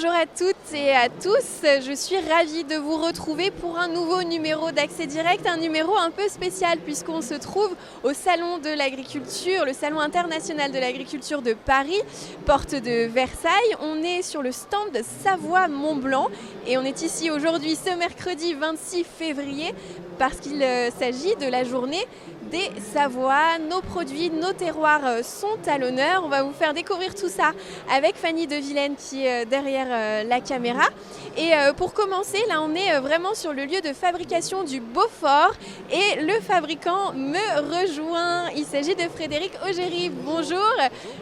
Bonjour à toutes et à tous, je suis ravie de vous retrouver pour un nouveau numéro d'Accès Direct, un numéro un peu spécial puisqu'on se trouve au Salon de l'Agriculture, le Salon international de l'agriculture de Paris, porte de Versailles. On est sur le stand de Savoie-Mont-Blanc et on est ici aujourd'hui ce mercredi 26 février parce qu'il s'agit de la journée des Savoies. Nos produits, nos terroirs sont à l'honneur. On va vous faire découvrir tout ça avec Fanny De Vilaine qui est derrière la caméra. Et pour commencer, là on est vraiment sur le lieu de fabrication du Beaufort et le fabricant me rejoint. Il s'agit de Frédéric Augéry. Bonjour,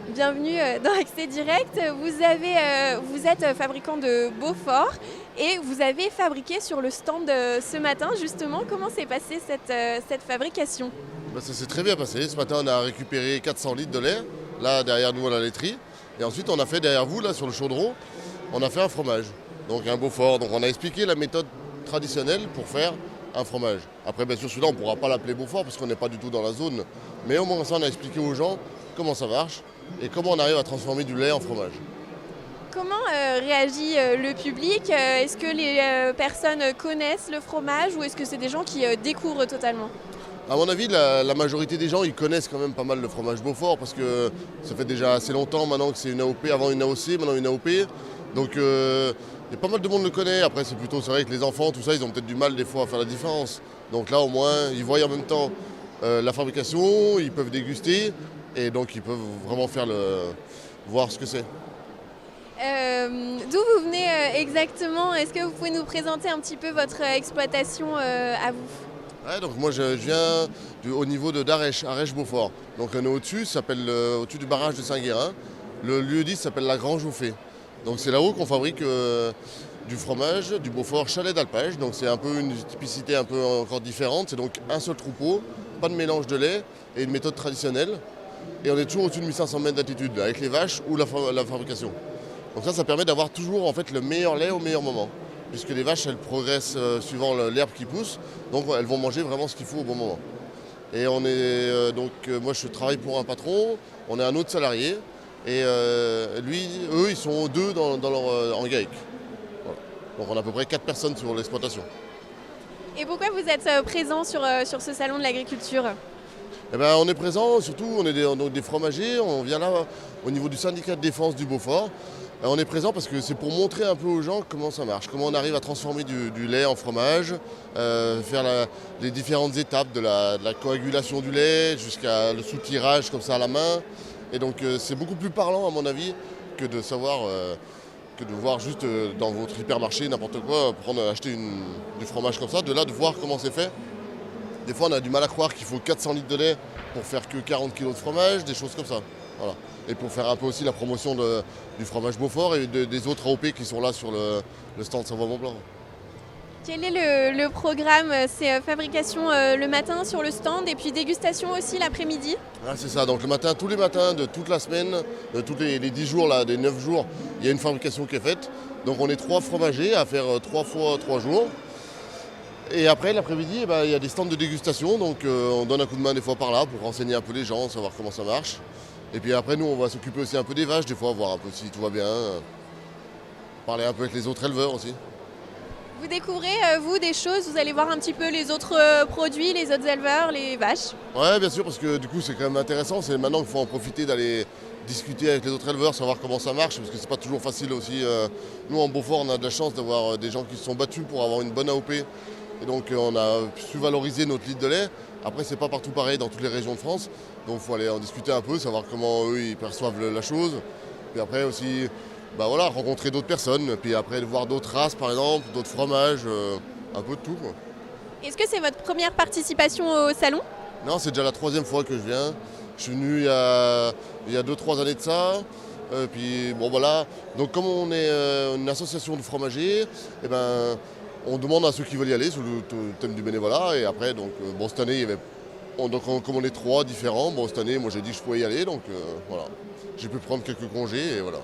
bienvenue dans Accès Direct. Vous êtes fabricant de Beaufort et vous avez fabriqué sur le stand ce matin justement. Comment s'est passée cette fabrication ? Ça s'est très bien passé. Ce matin, on a récupéré 400 litres de lait, là derrière nous à la laiterie. Et ensuite, on a fait derrière vous, là sur le chaudron, on a fait un fromage, donc un Beaufort. Donc on a expliqué la méthode traditionnelle pour faire un fromage. Après, bien sûr, celui-là, on ne pourra pas l'appeler Beaufort parce qu'on n'est pas du tout dans la zone. Mais au moins ça, on a expliqué aux gens comment ça marche et comment on arrive à transformer du lait en fromage. Comment réagit le public ? Est-ce que les personnes connaissent le fromage ou est-ce que c'est des gens qui découvrent totalement ? À mon avis, la majorité des gens, ils connaissent quand même pas mal le fromage Beaufort parce que ça fait déjà assez longtemps maintenant que c'est une AOP, avant une AOC, maintenant une AOP. Donc il y a pas mal de monde le connaît. Après, c'est vrai que les enfants, tout ça, ils ont peut-être du mal des fois à faire la différence. Donc là, au moins, ils voient en même temps la fabrication, ils peuvent déguster et donc ils peuvent vraiment voir ce que c'est. D'où vous venez exactement ? Est-ce que vous pouvez nous présenter un petit peu votre exploitation à vous ? Ouais, donc moi je viens au niveau d'Arèche, Arèche-Beaufort. Donc on est au-dessus, ça s'appelle au-dessus du barrage de Saint-Guérin. Le lieu-dit s'appelle la Grange au Fée. Donc c'est là-haut qu'on fabrique du fromage, du Beaufort chalet d'alpage. Donc c'est un peu une typicité un peu encore différente. C'est donc un seul troupeau, pas de mélange de lait et une méthode traditionnelle. Et on est toujours au-dessus de 1500 mètres d'altitude avec les vaches ou la fabrication. Donc ça permet d'avoir toujours en fait le meilleur lait au meilleur moment. Puisque les vaches, elles progressent suivant l'herbe qui pousse, donc elles vont manger vraiment ce qu'il faut au bon moment. Et on est moi je travaille pour un patron, on est un autre salarié, et eux ils sont deux dans leur en GAEC. Voilà. Donc on a à peu près 4 personnes sur l'exploitation. Et pourquoi vous êtes présent sur ce salon de l'agriculture ? Eh ben, on est présent, surtout on est des fromagers, on vient là au niveau du syndicat de défense du Beaufort. On est présent parce que c'est pour montrer un peu aux gens comment ça marche, comment on arrive à transformer du lait en fromage, faire les différentes étapes de la coagulation du lait jusqu'à le soutirage comme ça à la main. Et donc c'est beaucoup plus parlant à mon avis que de voir juste dans votre hypermarché n'importe quoi, acheter du fromage comme ça, de là de voir comment c'est fait. Des fois on a du mal à croire qu'il faut 400 litres de lait pour faire que 40 kg de fromage, des choses comme ça. Voilà. Et pour faire un peu aussi la promotion du fromage Beaufort et des autres AOP qui sont là sur le stand Savoie-Mont-Blanc. Quel est le programme ? C'est fabrication le matin sur le stand et puis dégustation aussi l'après-midi ? Ah, c'est ça, donc le matin, tous les matins de toute la semaine, de tous les 10 jours, là, des 9 jours, il y a une fabrication qui est faite. Donc on est 3 fromagers à faire 3 fois 3 jours. Et après, l'après-midi, il y a des stands de dégustation, donc on donne un coup de main des fois par là pour renseigner un peu les gens, savoir comment ça marche. Et puis après, nous, on va s'occuper aussi un peu des vaches, des fois, voir un peu si tout va bien, parler un peu avec les autres éleveurs aussi. Vous découvrez, vous, des choses, vous allez voir un petit peu les autres produits, les autres éleveurs, les vaches ? Ouais, bien sûr, parce que du coup, c'est quand même intéressant. C'est maintenant qu'il faut en profiter d'aller discuter avec les autres éleveurs, savoir comment ça marche, parce que c'est pas toujours facile aussi. Nous, en Beaufort, on a de la chance d'avoir des gens qui se sont battus pour avoir une bonne AOP. Et donc, on a su valoriser notre litre de lait. Après, c'est pas partout pareil dans toutes les régions de France. Donc, il faut aller en discuter un peu, savoir comment eux, ils perçoivent la chose. Puis après aussi, rencontrer d'autres personnes. Puis après, voir d'autres races, par exemple, d'autres fromages, un peu de tout, quoi. Est-ce que c'est votre première participation au salon ? Non, c'est déjà la 3e fois que je viens. Je suis venu il y a 2-3 années de ça. Puis bon voilà. Donc comme on est une association de fromagers, on demande à ceux qui veulent y aller sur le thème du bénévolat. Et après, cette année, il y avait, comme on est 3 différents, cette année, moi j'ai dit que je pouvais y aller. Donc voilà, j'ai pu prendre quelques congés et voilà.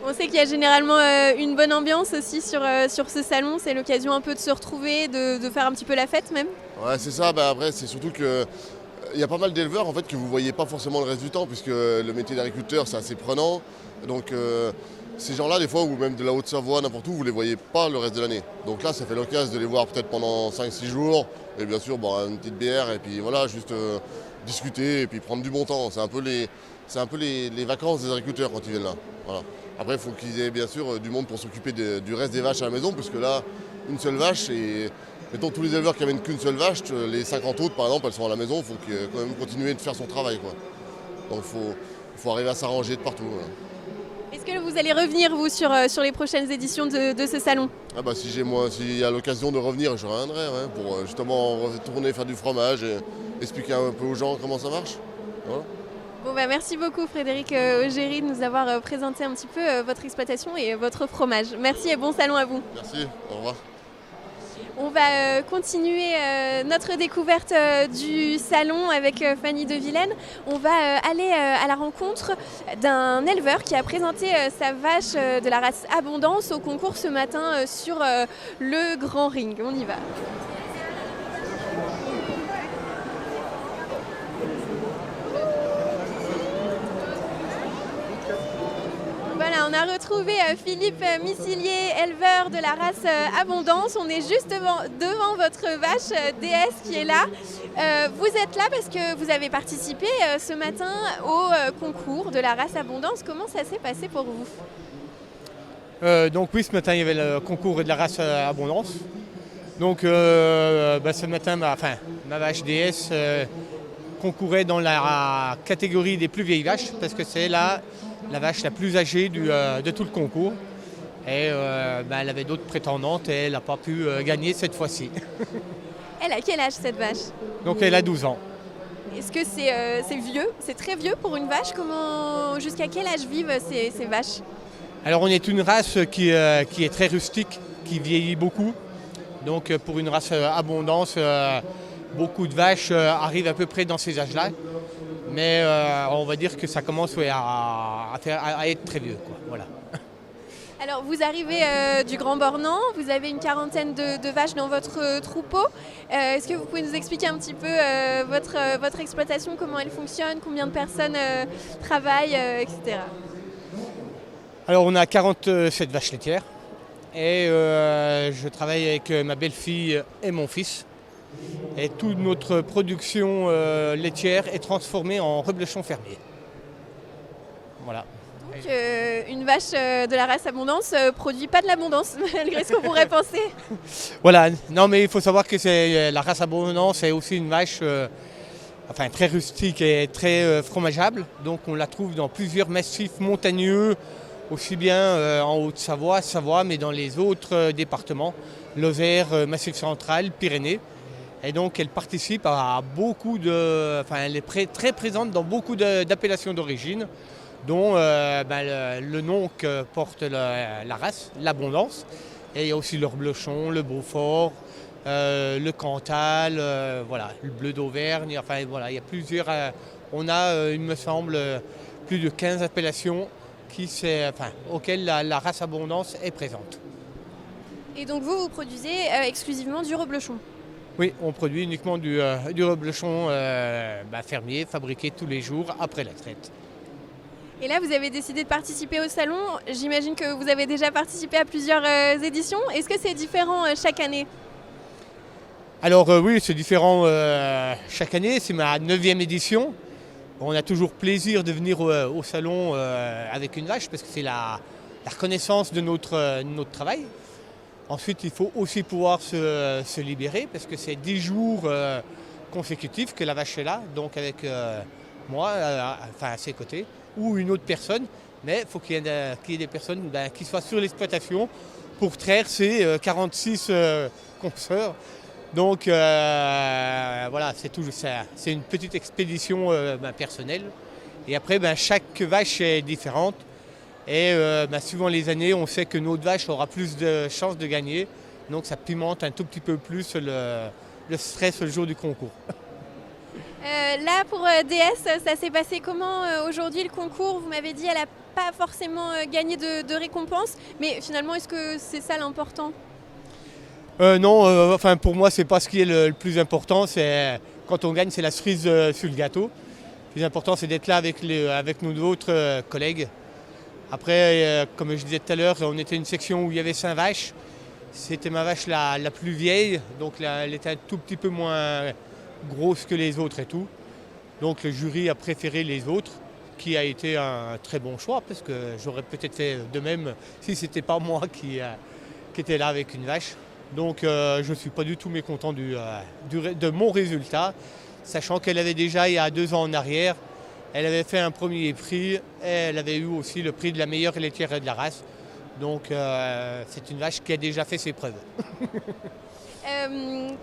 On sait qu'il y a généralement une bonne ambiance aussi sur ce salon. C'est l'occasion un peu de se retrouver, de faire un petit peu la fête même. Ouais, c'est ça. Après, c'est surtout que il y a pas mal d'éleveurs en fait que vous voyez pas forcément le reste du temps puisque le métier d'agriculteur c'est assez prenant. Donc ces gens-là, des fois, ou même de la Haute-Savoie, n'importe où, vous ne les voyez pas le reste de l'année. Donc là, ça fait l'occasion de les voir peut-être pendant 5-6 jours, et bien sûr, boire une petite bière, et puis voilà, juste discuter, et puis prendre du bon temps. C'est un peu les vacances des agriculteurs quand ils viennent là. Voilà. Après, il faut qu'ils aient bien sûr du monde pour s'occuper du reste des vaches à la maison, puisque là, une seule vache, et mettons tous les éleveurs qui amènent qu'une seule vache, les 50 autres, par exemple, elles sont à la maison, il faut quand même continuer de faire son travail, quoi. Donc il faut arriver à s'arranger de partout. Voilà. Est-ce que vous allez revenir, vous, sur les prochaines éditions de ce salon? Ah bah s'il y a l'occasion de revenir, je reviendrai, ouais, pour justement retourner faire du fromage et expliquer un peu aux gens comment ça marche. Voilà. Bon, bah, merci beaucoup Frédéric Augéry de nous avoir présenté un petit peu votre exploitation et votre fromage. Merci et bon salon à vous. Merci, au revoir. On va continuer notre découverte du salon avec Fanny de Vilaine. On va aller à la rencontre d'un éleveur qui a présenté sa vache de la race Abondance au concours ce matin sur le Grand Ring. On y va. Voilà, on a retrouvé Philippe Missilier, éleveur de la race Abondance. On est juste devant votre vache DS qui est là. Vous êtes là parce que vous avez participé ce matin au concours de la race Abondance. Comment ça s'est passé pour vous? Donc oui, ce matin il y avait le concours de la race Abondance. Donc ce matin ma vache DS concourait dans la catégorie des plus vieilles vaches parce que c'est la vache la plus âgée de tout le concours. Et elle avait d'autres prétendantes et elle n'a pas pu gagner cette fois-ci. Elle a quel âge cette vache? Donc elle a 12 ans. Est-ce que c'est vieux? C'est très vieux pour une vache? Jusqu'à quel âge vivent ces vaches? Alors on est une race qui est très rustique, qui vieillit beaucoup. Donc pour une race Abondance, beaucoup de vaches arrivent à peu près dans ces âges-là. Mais on va dire que ça commence à être très vieux, quoi. Voilà. Alors vous arrivez du Grand Bornand, vous avez une quarantaine de vaches dans votre troupeau. Est-ce que vous pouvez nous expliquer un petit peu votre exploitation, comment elle fonctionne, combien de personnes travaillent, etc. Alors on a 47 vaches laitières et je travaille avec ma belle-fille et mon fils. Et toute notre production laitière est transformée en reblochon fermier. Voilà. Donc une vache de la race Abondance produit pas de l'abondance, malgré ce qu'on pourrait penser. Voilà, non mais il faut savoir que la race Abondance est aussi une vache très rustique et très fromageable. Donc on la trouve dans plusieurs massifs montagneux, aussi bien en Haute-Savoie, Savoie, mais dans les autres départements, Lozère, Massif central, Pyrénées. Et donc elle participe à beaucoup elle est très présente dans beaucoup d'appellations d'origine, dont le nom que porte la race, l'Abondance. Et il y a aussi le reblochon, le Beaufort, le Cantal, le bleu d'Auvergne. Il y a plusieurs. On a, il me semble, plus de 15 appellations auxquelles la race Abondance est présente. Et donc vous produisez exclusivement du reblochon? Oui, on produit uniquement du reblochon fermier, fabriqué tous les jours après la traite. Et là, vous avez décidé de participer au salon. J'imagine que vous avez déjà participé à plusieurs éditions. Est-ce que c'est différent chaque année? Alors oui, c'est différent chaque année. C'est ma 9e édition. On a toujours plaisir de venir au salon avec une vache parce que c'est la reconnaissance de notre travail. Ensuite, il faut aussi pouvoir se libérer parce que c'est 10 jours consécutifs que la vache est là, donc avec moi, à ses côtés, ou une autre personne. Mais il faut qu'il y ait des personnes qui soient sur l'exploitation pour traire ces 46 consoeurs. Donc c'est une petite expédition personnelle. Et après, chaque vache est différente. Et suivant les années, on sait que notre vache aura plus de chances de gagner. Donc ça pimente un tout petit peu plus le stress le jour du concours. Là, pour DS, ça s'est passé comment aujourd'hui le concours? Vous m'avez dit qu'elle n'a pas forcément gagné de récompense. Mais finalement, est-ce que c'est ça l'important? Non, pour moi, c'est pas ce qui est le plus important. Quand on gagne, c'est la cerise sur le gâteau. Le plus important, c'est d'être là avec nos autres collègues Après, comme je disais tout à l'heure, on était une section où il y avait 5 vaches. C'était ma vache la plus vieille, donc elle était un tout petit peu moins grosse que les autres et tout. Donc le jury a préféré les autres, qui a été un très bon choix, parce que j'aurais peut-être fait de même si ce n'était pas moi qui était là avec une vache. Donc je ne suis pas du tout mécontent de mon résultat, sachant qu'elle avait déjà, il y a 2 ans en arrière, elle avait fait un premier prix, et elle avait eu aussi le prix de la meilleure laitière de la race. Donc c'est une vache qui a déjà fait ses preuves.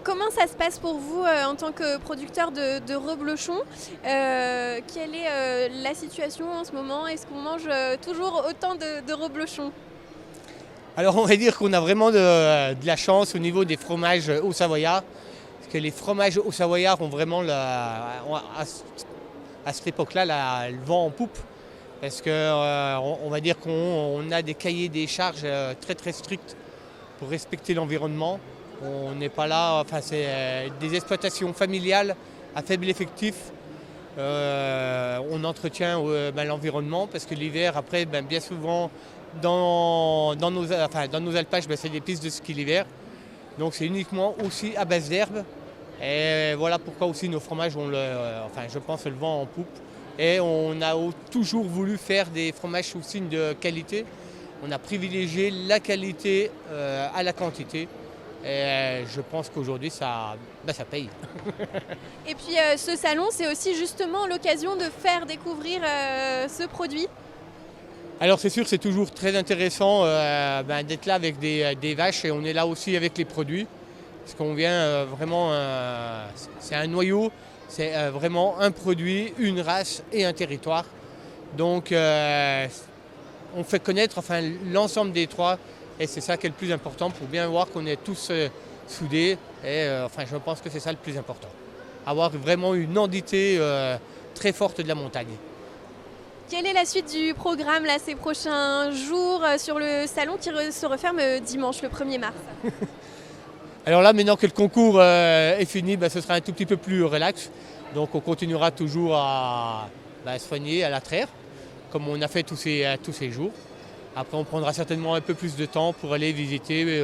Comment ça se passe pour vous en tant que producteur de reblochon Quelle est la situation en ce moment? Est-ce qu'on mange toujours autant de reblochon? Alors on va dire qu'on a vraiment de la chance au niveau des fromages au Savoyard, parce que les fromages au Savoyard ont vraiment, à cette époque-là, le vent en poupe. Parce qu'on va dire qu'on a des cahiers des charges très très stricts pour respecter l'environnement. On n'est pas là, enfin c'est des exploitations familiales à faible effectif. On entretient l'environnement parce que l'hiver, après, bien souvent, dans nos alpages, c'est des pistes de ski l'hiver. Donc c'est uniquement aussi à base d'herbe. Et voilà pourquoi aussi nos fromages ont je pense, le vent en poupe. Et on a toujours voulu faire des fromages sous signe de qualité. On a privilégié la qualité à la quantité. Et je pense qu'aujourd'hui, ça paye. Et puis ce salon, c'est aussi justement l'occasion de faire découvrir ce produit. Alors c'est sûr, c'est toujours très intéressant d'être là avec des vaches, et on est là aussi avec les produits. Parce qu'on vient vraiment, c'est un noyau, c'est vraiment un produit, une race et un territoire. Donc on fait connaître l'ensemble des 3. Et c'est ça qui est le plus important pour bien voir qu'on est tous soudés. Et je pense que c'est ça le plus important. Avoir vraiment une entité très forte de la montagne. Quelle est la suite du programme là, ces prochains jours sur le salon qui se referme dimanche, le 1er mars? Alors là, maintenant que le concours est fini, ce sera un tout petit peu plus relax. Donc on continuera toujours à soigner à la traire, comme on a fait tous ces jours. Après, on prendra certainement un peu plus de temps pour aller visiter,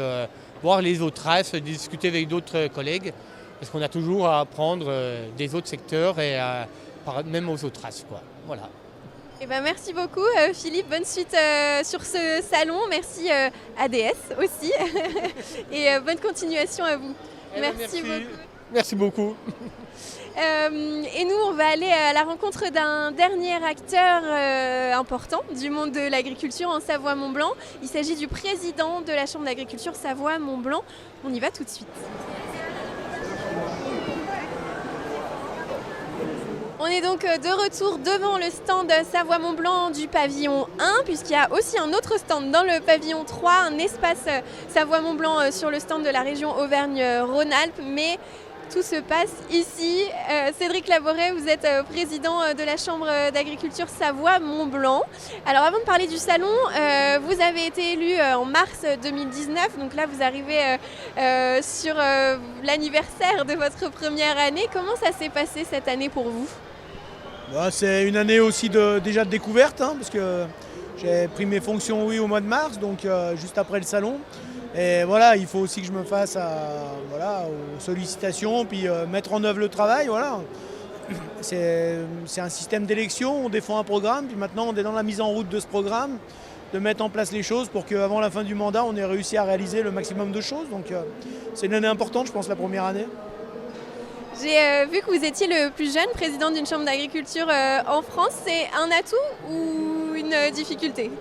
voir les autres races, discuter avec d'autres collègues, parce qu'on a toujours à apprendre des autres secteurs et même aux autres races, quoi. Voilà. Eh ben, merci beaucoup Philippe, bonne suite sur ce salon, merci ADS aussi et bonne continuation à vous. Merci beaucoup. Merci beaucoup. Et nous, on va aller à la rencontre d'un dernier acteur important du monde de l'agriculture en Savoie-Mont-Blanc. Il s'agit du président de la Chambre d'agriculture Savoie-Mont-Blanc. On y va tout de suite. On est donc de retour devant le stand Savoie-Mont-Blanc du pavillon 1, puisqu'il y a aussi un autre stand dans le pavillon 3, un espace Savoie-Mont-Blanc sur le stand de la région Auvergne-Rhône-Alpes. Mais tout se passe ici. Cédric Laboret, vous êtes président de la Chambre d'agriculture Savoie-Mont-Blanc. Alors avant de parler du salon, vous avez été élu en mars 2019, donc là vous arrivez sur l'anniversaire de votre première année. Comment ça s'est passé cette année pour vous ? C'est une année aussi déjà de découverte, parce que j'ai pris mes fonctions au mois de mars, donc juste après le salon. Et voilà, il faut aussi que je me fasse aux sollicitations, puis mettre en œuvre le travail. Voilà. C'est un système d'élection, on défend un programme, puis maintenant on est dans la mise en route de ce programme, de mettre en place les choses pour qu'avant la fin du mandat, on ait réussi à réaliser le maximum de choses. Donc c'est une année importante, je pense, la première année. J'ai vu que vous étiez le plus jeune président d'une chambre d'agriculture en France. C'est un atout ou une difficulté ?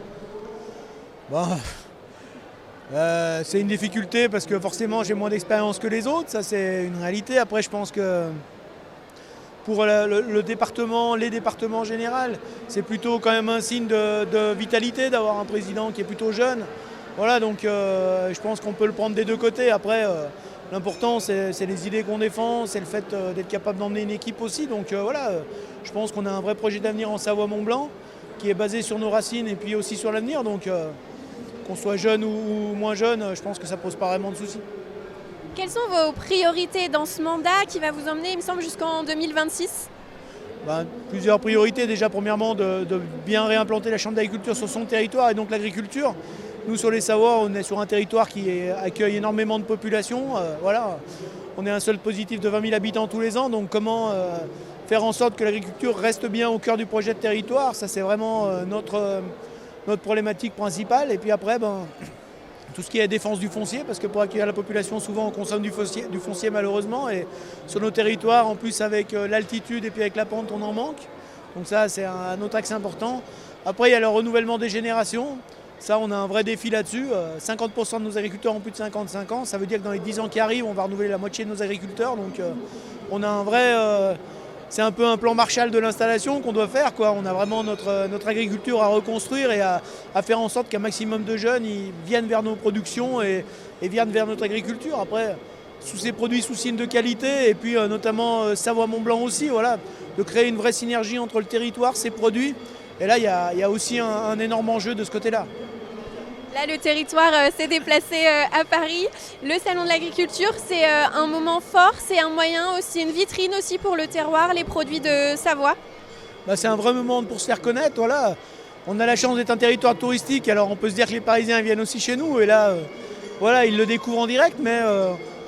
C'est une difficulté parce que forcément j'ai moins d'expérience que les autres, ça c'est une réalité. Après je pense que pour le département, les départements en général, c'est plutôt quand même un signe de vitalité d'avoir un président qui est plutôt jeune. Voilà, donc je pense qu'on peut le prendre des deux côtés. Après l'important c'est les idées qu'on défend, c'est le fait d'être capable d'emmener une équipe aussi. Donc je pense qu'on a un vrai projet d'avenir en Savoie-Mont-Blanc qui est basé sur nos racines et puis aussi sur l'avenir. Donc qu'on soit jeune ou moins jeune, je pense que ça ne pose pas vraiment de soucis. Quelles sont vos priorités dans ce mandat qui va vous emmener, il me semble, jusqu'en 2026 ? Plusieurs priorités. Déjà, premièrement, de bien réimplanter la Chambre d'agriculture sur son territoire et donc l'agriculture. Nous, sur les Savoies, on est sur un territoire qui accueille énormément de population. On est un seul positif de 20 000 habitants tous les ans. Donc, comment faire en sorte que l'agriculture reste bien au cœur du projet de territoire? Ça, c'est vraiment notre problématique principale. Et puis après, tout ce qui est défense du foncier, parce que pour accueillir la population, souvent on consomme du foncier malheureusement, et sur nos territoires, en plus avec l'altitude et puis avec la pente, on en manque. Donc ça, c'est un autre axe important. Après, il y a le renouvellement des générations. Ça, on a un vrai défi là-dessus. 50% de nos agriculteurs ont plus de 55 ans. Ça veut dire que dans les 10 ans qui arrivent, on va renouveler la moitié de nos agriculteurs. Donc on a un vrai... c'est un peu un plan Marshall de l'installation qu'on doit faire, quoi. On a vraiment notre agriculture à reconstruire et à faire en sorte qu'un maximum de jeunes ils viennent vers nos productions et viennent vers notre agriculture. Après, sous ces produits sous signe de qualité, et puis notamment Savoie-Mont-Blanc aussi, voilà, de créer une vraie synergie entre le territoire, ses produits. Et là, il y a aussi un énorme enjeu de ce côté-là. Là, le territoire s'est déplacé à Paris. Le Salon de l'agriculture, c'est un moment fort, c'est un moyen aussi, une vitrine aussi pour le terroir, les produits de Savoie. C'est un vrai moment pour se faire connaître. Voilà. On a la chance d'être un territoire touristique, alors on peut se dire que les Parisiens viennent aussi chez nous. Et là, voilà, ils le découvrent en direct, mais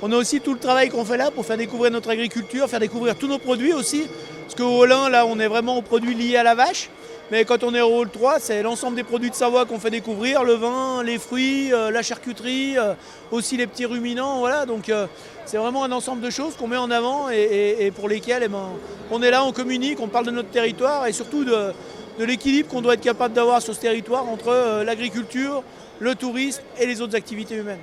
on a aussi tout le travail qu'on fait là pour faire découvrir notre agriculture, faire découvrir tous nos produits aussi. Parce qu'au Hall 1, là, on est vraiment aux produits liés à la vache. Mais quand on est au Hall 3, c'est l'ensemble des produits de Savoie qu'on fait découvrir, le vin, les fruits, la charcuterie, aussi les petits ruminants. Voilà. Donc c'est vraiment un ensemble de choses qu'on met en avant et pour lesquelles on est là, on communique, on parle de notre territoire et surtout de l'équilibre qu'on doit être capable d'avoir sur ce territoire entre l'agriculture, le tourisme et les autres activités humaines.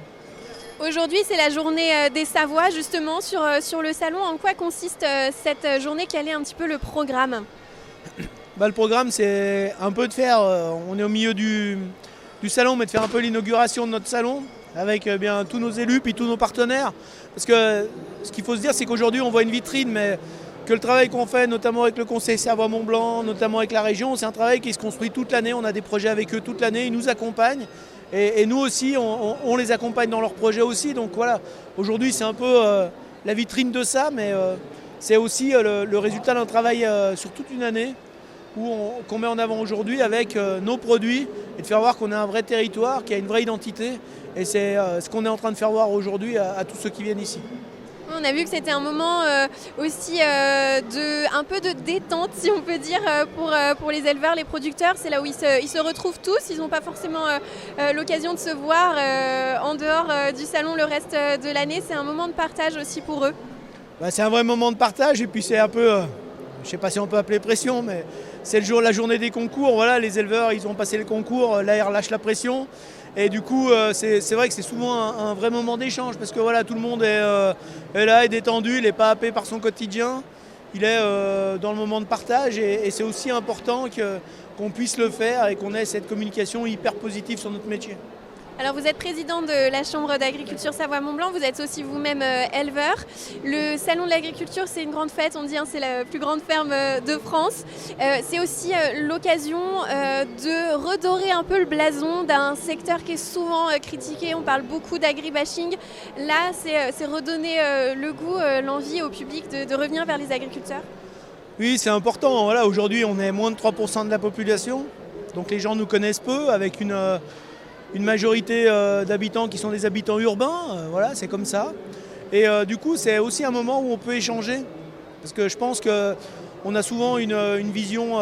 Aujourd'hui, c'est la journée des Savoies, justement, sur le salon. En quoi consiste cette journée? Quel est un petit peu le programme? Le programme, c'est un peu de faire, on est au milieu du salon, mais de faire un peu l'inauguration de notre salon avec bien tous nos élus puis tous nos partenaires. Parce que ce qu'il faut se dire, c'est qu'aujourd'hui, on voit une vitrine, mais que le travail qu'on fait, notamment avec le Conseil Savoie-Mont-Blanc, notamment avec la région, c'est un travail qui se construit toute l'année. On a des projets avec eux toute l'année, ils nous accompagnent. Et nous aussi, on les accompagne dans leurs projets aussi. Donc voilà, aujourd'hui, c'est un peu la vitrine de ça, mais c'est aussi le résultat d'un travail sur toute une année qu'on met en avant aujourd'hui avec nos produits et de faire voir qu'on a un vrai territoire, qui a une vraie identité. Et c'est ce qu'on est en train de faire voir aujourd'hui à tous ceux qui viennent ici. On a vu que c'était un moment aussi un peu de détente, si on peut dire, pour les éleveurs, les producteurs. C'est là où ils se retrouvent tous. Ils n'ont pas forcément l'occasion de se voir en dehors du salon le reste de l'année. C'est un moment de partage aussi pour eux. C'est un vrai moment de partage et puis c'est un peu, je ne sais pas si on peut appeler pression, mais c'est la journée des concours. Voilà, les éleveurs, ils ont passé le concours, là ils relâchent la pression. Et du coup, c'est vrai que c'est souvent un vrai moment d'échange parce que voilà, tout le monde est là, est détendu, il n'est pas happé par son quotidien. Il est dans le moment de partage et c'est aussi important qu'on puisse le faire et qu'on ait cette communication hyper positive sur notre métier. Alors vous êtes président de la Chambre d'agriculture Savoie-Mont-Blanc, vous êtes aussi vous-même éleveur. Le Salon de l'agriculture, c'est une grande fête, on dit c'est la plus grande ferme de France. C'est aussi l'occasion de redorer un peu le blason d'un secteur qui est souvent critiqué. On parle beaucoup d'agribashing. Là, c'est redonner le goût, l'envie au public de revenir vers les agriculteurs. Oui, c'est important. Voilà, aujourd'hui, on est moins de 3% de la population. Donc les gens nous connaissent peu avec une majorité d'habitants qui sont des habitants urbains, voilà, c'est comme ça. Et du coup, c'est aussi un moment où on peut échanger. Parce que je pense qu'on a souvent une vision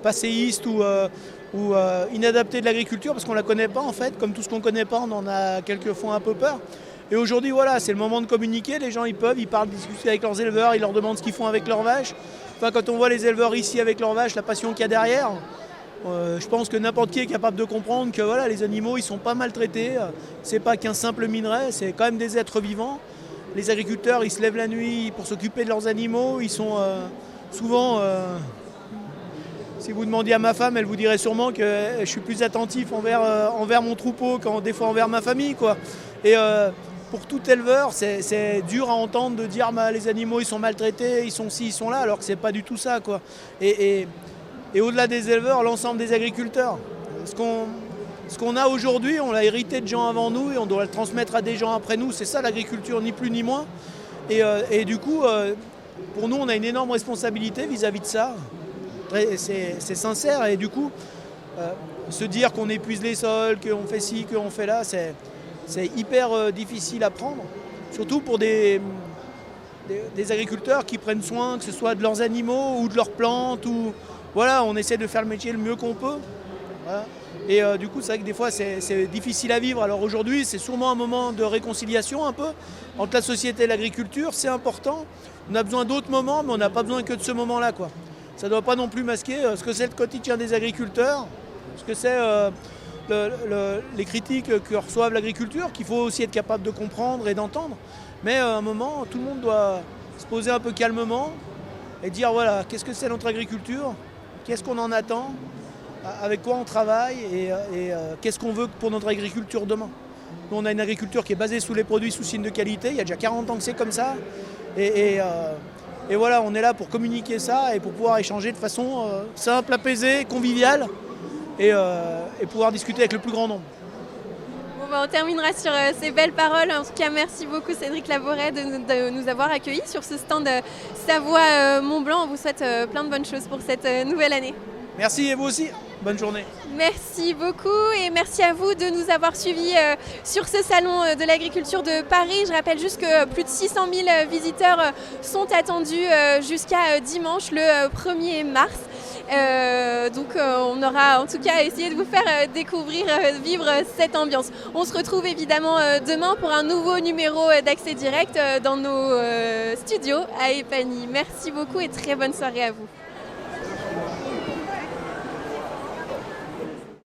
passéiste ou inadaptée de l'agriculture parce qu'on ne la connaît pas en fait. Comme tout ce qu'on ne connaît pas, on en a quelquefois un peu peur. Et aujourd'hui, voilà, c'est le moment de communiquer. Les gens, ils parlent, discuter avec leurs éleveurs, ils leur demandent ce qu'ils font avec leurs vaches. Enfin, quand on voit les éleveurs ici avec leurs vaches, la passion qu'il y a derrière, je pense que n'importe qui est capable de comprendre que voilà, les animaux ils sont pas maltraités, c'est pas qu'un simple minerai, c'est quand même des êtres vivants. Les agriculteurs ils se lèvent la nuit pour s'occuper de leurs animaux, ils sont souvent, si vous demandiez à ma femme, elle vous dirait sûrement que je suis plus attentif envers mon troupeau qu'en des fois envers ma famille, quoi. Et pour tout éleveur, c'est dur à entendre de dire les animaux ils sont maltraités, ils sont ci, ils sont là, alors que c'est pas du tout ça, quoi. Et au-delà des éleveurs, l'ensemble des agriculteurs. Ce qu'on a aujourd'hui, on l'a hérité de gens avant nous et on doit le transmettre à des gens après nous. C'est ça l'agriculture, ni plus ni moins. Et du coup, pour nous, on a une énorme responsabilité vis-à-vis de ça. C'est sincère et du coup, se dire qu'on épuise les sols, qu'on fait ci, qu'on fait là, c'est hyper difficile à prendre. Surtout pour des agriculteurs qui prennent soin, que ce soit de leurs animaux ou de leurs plantes. Ou, voilà, on essaie de faire le métier le mieux qu'on peut. Voilà. Et du coup, c'est vrai que des fois, c'est difficile à vivre. Alors aujourd'hui, c'est sûrement un moment de réconciliation un peu entre la société et l'agriculture. C'est important. On a besoin d'autres moments, mais on n'a pas besoin que de ce moment-là, quoi. Ça ne doit pas non plus masquer ce que c'est le quotidien des agriculteurs, ce que c'est les critiques que reçoivent l'agriculture, qu'il faut aussi être capable de comprendre et d'entendre. Mais à un moment, tout le monde doit se poser un peu calmement et dire voilà, qu'est-ce que c'est notre agriculture, qu'est-ce qu'on en attend, avec quoi on travaille et qu'est-ce qu'on veut pour notre agriculture demain. Nous, on a une agriculture qui est basée sur les produits sous signe de qualité, il y a déjà 40 ans que c'est comme ça. Et voilà, on est là pour communiquer ça et pour pouvoir échanger de façon simple, apaisée, conviviale et pouvoir discuter avec le plus grand nombre. Bon, bah, on terminera sur ces belles paroles. En tout cas, merci beaucoup Cédric Laboret de nous avoir accueillis sur ce stand Savoie Mont-Blanc. On vous souhaite plein de bonnes choses pour cette nouvelle année. Merci et vous aussi. Bonne journée. Merci beaucoup et merci à vous de nous avoir suivis sur ce salon de l'agriculture de Paris. Je rappelle juste que plus de 600 000 visiteurs sont attendus jusqu'à dimanche le 1er mars. Donc on aura en tout cas essayé de vous faire découvrir, vivre cette ambiance. On se retrouve évidemment demain pour un nouveau numéro d'Accès Direct dans nos studios à Epagny. Merci beaucoup et très bonne soirée à vous.